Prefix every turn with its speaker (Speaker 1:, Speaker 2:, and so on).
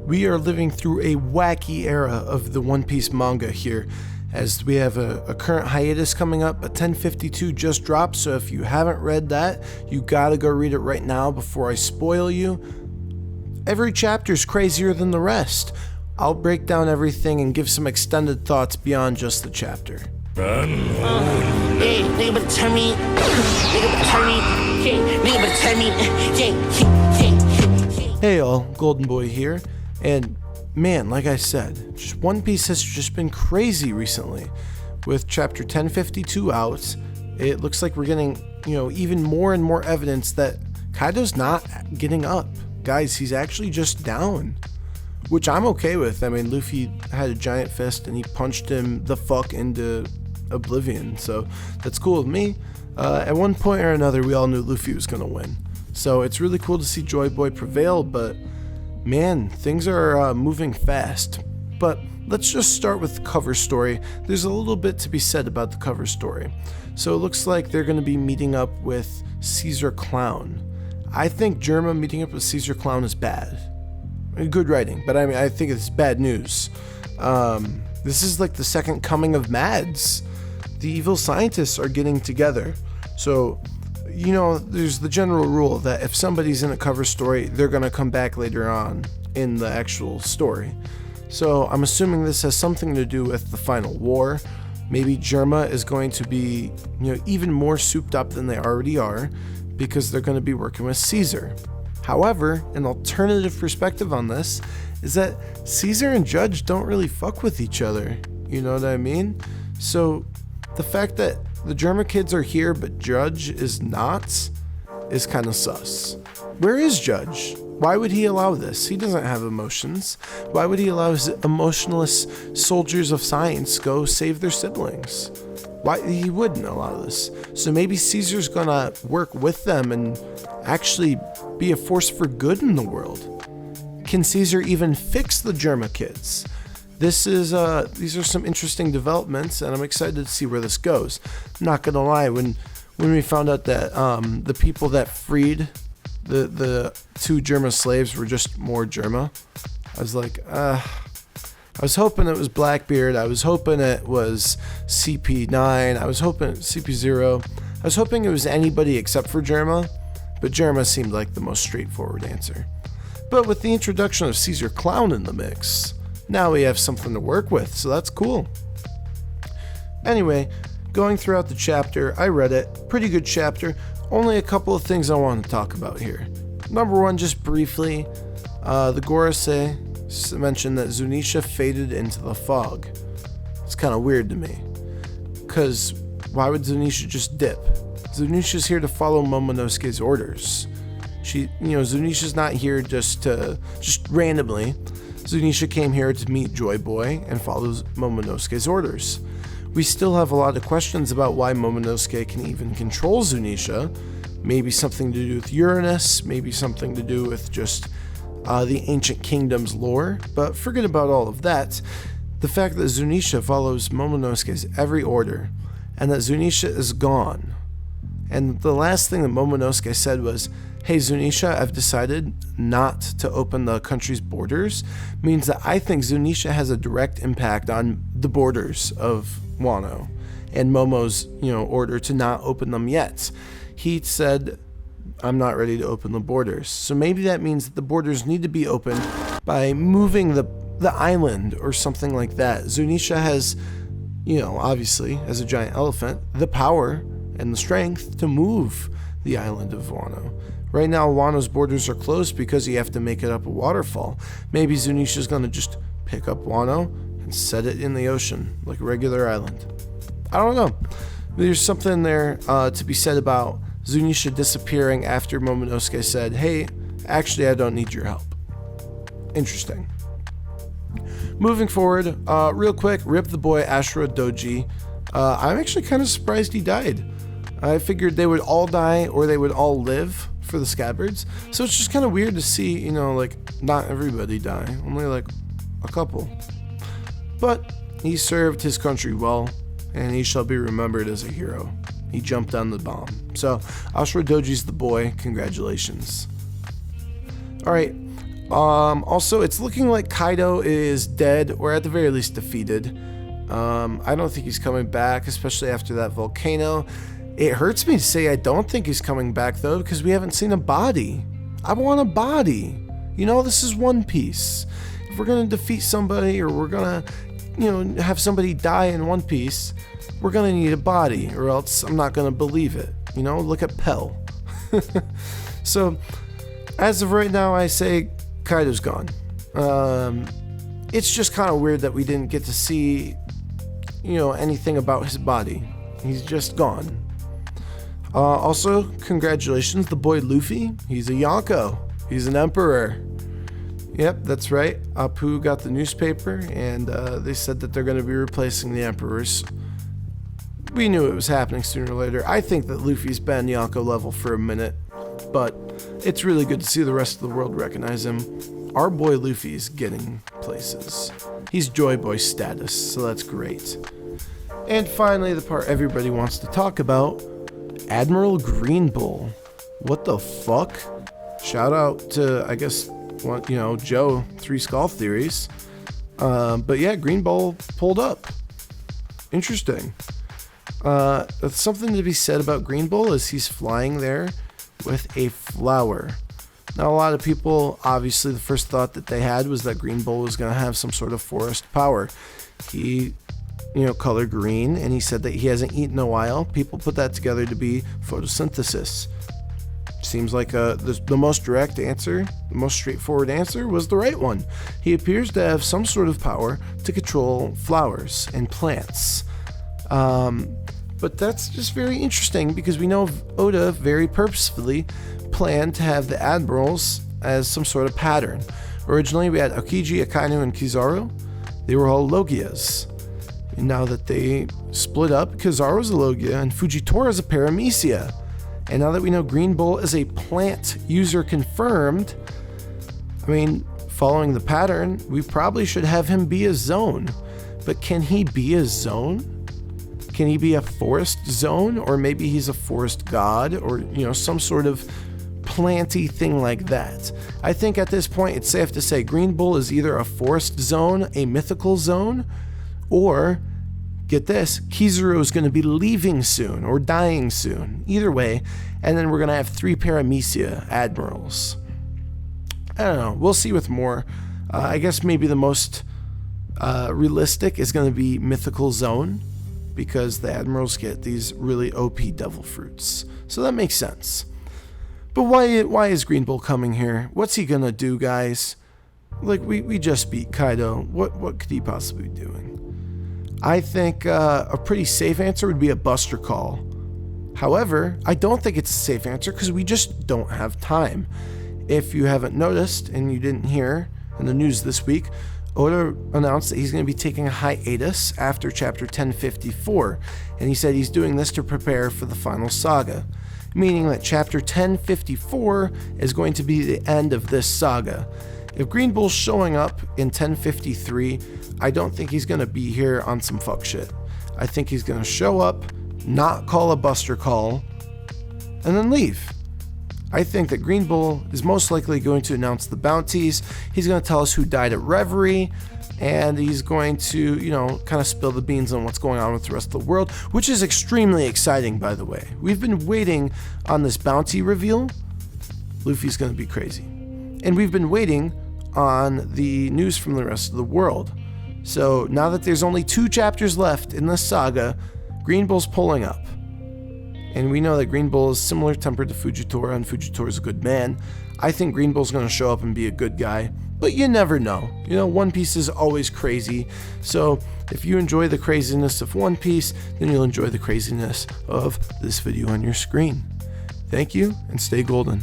Speaker 1: We are living through a wacky era of the One Piece manga here, as we have a current hiatus coming up. But 1052 just dropped, so if you haven't read that, you gotta go read it right now before I spoil you. Every chapter's crazier than the rest. I'll break down everything and give some extended thoughts beyond just the chapter.
Speaker 2: Hey, nigga better turn me. Nigga better turn me. Yeah, nigga better turn me. Yeah.
Speaker 1: Hey all, Golden Boy here, and man, like I said, just One Piece has just been crazy recently. With chapter 1052 out, it looks like we're getting, even more and more evidence that Kaido's not getting up. Guys, he's actually just down, which I'm okay with. I mean, Luffy had a giant fist and he punched him the fuck into oblivion, so that's cool with me. At one point or another, we all knew Luffy was gonna win, so it's really cool to see Joy Boy prevail, but man, things are moving fast. But let's just start with the cover story. There's a little bit to be said about the cover story. So it looks like they're gonna be meeting up with Caesar Clown. I think Germa meeting up with Caesar Clown is bad. Good writing, but I think it's bad news. This is like the second coming of Mads. The evil scientists are getting together. So, there's the general rule that if somebody's in a cover story, they're going to come back later on in the actual story. So I'm assuming this has something to do with the final war. Maybe Germa is going to be, even more souped up than they already are, because they're going to be working with Caesar. However, an alternative perspective on this is that Caesar and Judge don't really fuck with each other. You know what I mean? So the fact that the Germa kids are here but Judge is not is kind of sus. Where is Judge? Why would he allow this? He doesn't have emotions. Why would he allow his emotionless soldiers of science go save their siblings? Why he wouldn't allow this. So maybe Caesar's gonna work with them and actually be a force for good in the world. Can Caesar even fix the Germa kids? These are some interesting developments, and I'm excited to see where this goes. I'm not gonna lie, when we found out that the people that freed the two Germa slaves were just more Germa, I was like, I was hoping it was Blackbeard. I was hoping it was CP9. I was hoping CP0. I was hoping it was anybody except for Germa, but Germa seemed like the most straightforward answer. But with the introduction of Caesar Clown in the mix, now we have something to work with, so that's cool. Anyway, going throughout the chapter, I read it. Pretty good chapter. Only a couple of things I want to talk about here. Number one, just briefly, the Gorosei mentioned that Zunisha faded into the fog. It's kind of weird to me, because why would Zunisha just dip? Zunisha's here to follow Momonosuke's orders. Zunisha's not here just randomly. Zunisha came here to meet Joy Boy and follows Momonosuke's orders. We still have a lot of questions about why Momonosuke can even control Zunisha. Maybe something to do with Uranus, maybe something to do with just the ancient kingdom's lore, but forget about all of that. The fact that Zunisha follows Momonosuke's every order, and that Zunisha is gone. And the last thing that Momonosuke said was, "Hey Zunisha, I've decided not to open the country's borders," means that I think Zunisha has a direct impact on the borders of Wano, and Momo's, order to not open them yet. He said, "I'm not ready to open the borders." So maybe that means that the borders need to be opened by moving the island or something like that. Zunisha has, obviously, as a giant elephant, the power and the strength to move the island of Wano. Right now, Wano's borders are closed because you have to make it up a waterfall. Maybe Zunisha's going to just pick up Wano and set it in the ocean like a regular island. I don't know. There's something there to be said about Zunisha disappearing after Momonosuke said, "Hey, actually, I don't need your help." Interesting. Moving forward, real quick, rip the boy Ashura Doji. I'm actually kind of surprised he died. I figured they would all die or they would all live for the scabbards. So it's just kind of weird to see, not everybody die, only like a couple. But he served his country well, and he shall be remembered as a hero. He jumped on the bomb. So Ashura Doji's the boy. Congratulations. All right. Also, it's looking like Kaido is dead, or at the very least defeated. I don't think he's coming back, especially after that volcano. It hurts me to say I don't think he's coming back, though, because we haven't seen a body. I want a body. You know, this is One Piece. If we're going to defeat somebody, or we're going to, have somebody die in One Piece, we're going to need a body, or else I'm not going to believe it. Look at Pell. So, as of right now, I say Kaido's gone. It's just kind of weird that we didn't get to see, anything about his body. He's just gone. Also, congratulations, the boy Luffy. He's a Yonko. He's an emperor. Yep, that's right. Apu got the newspaper, and they said that they're going to be replacing the emperors. We knew it was happening sooner or later. I think that Luffy's been Yonko level for a minute, but it's really good to see the rest of the world recognize him. Our boy Luffy's getting places. He's Joy Boy status, so that's great. And finally, the part everybody wants to talk about, Admiral GreenBull. What the fuck? Shout out to, I guess, Joe, 3 Skull Theories. But yeah, GreenBull pulled up. Interesting. Something to be said about GreenBull is he's flying there with a flower. Now, a lot of people, obviously, the first thought that they had was that GreenBull was going to have some sort of forest power. He, color green, and he said that he hasn't eaten in a while. People put that together to be photosynthesis. Seems like the most direct answer, the most straightforward answer was the right one. He appears to have some sort of power to control flowers and plants. But that's just very interesting because we know Oda very purposefully planned to have the admirals as some sort of pattern. Originally, we had Aokiji, Akainu, and Kizaru. They were all Logias. And now that they split up, Kizaru's a Logia and Fujitori's a Paramecia. And now that we know GreenBull is a plant user confirmed, following the pattern, we probably should have him be a zoan. But can he be a zoan? Can he be a forest zoan? Or maybe he's a forest god, or, some sort of planty thing like that. I think at this point it's safe to say GreenBull is either a forest zoan, a mythical zoan, or, get this, Kizaru is going to be leaving soon or dying soon. Either way, and then we're going to have 3 Paramecia admirals. I don't know. We'll see with more. I guess maybe the most realistic is going to be mythical zoan, because the admirals get these really OP devil fruits. So that makes sense. But why is GreenBull coming here? What's he going to do, guys? We just beat Kaido. What could he possibly be doing? I think a pretty safe answer would be a buster call. However, I don't think it's a safe answer because we just don't have time. If you haven't noticed and you didn't hear in the news this week, Oda announced that he's going to be taking a hiatus after chapter 1054, and he said he's doing this to prepare for the final saga, meaning that chapter 1054 is going to be the end of this saga. If GreenBull's showing up in 1053, I don't think he's going to be here on some fuck shit. I think he's going to show up, not call a buster call, and then leave. I think that GreenBull is most likely going to announce the bounties. He's going to tell us who died at Reverie, and he's going to, kind of spill the beans on what's going on with the rest of the world, which is extremely exciting, by the way. We've been waiting on this bounty reveal. Luffy's going to be crazy. And we've been waiting on the news from the rest of the world. So now that there's only 2 chapters left in this saga, GreenBull's pulling up. And we know that GreenBull is similar tempered to Fujitora, and Fujitora is a good man. I think GreenBull's going to show up and be a good guy, but you never know. One Piece is always crazy. So if you enjoy the craziness of One Piece, then you'll enjoy the craziness of this video on your screen. Thank you, and stay golden.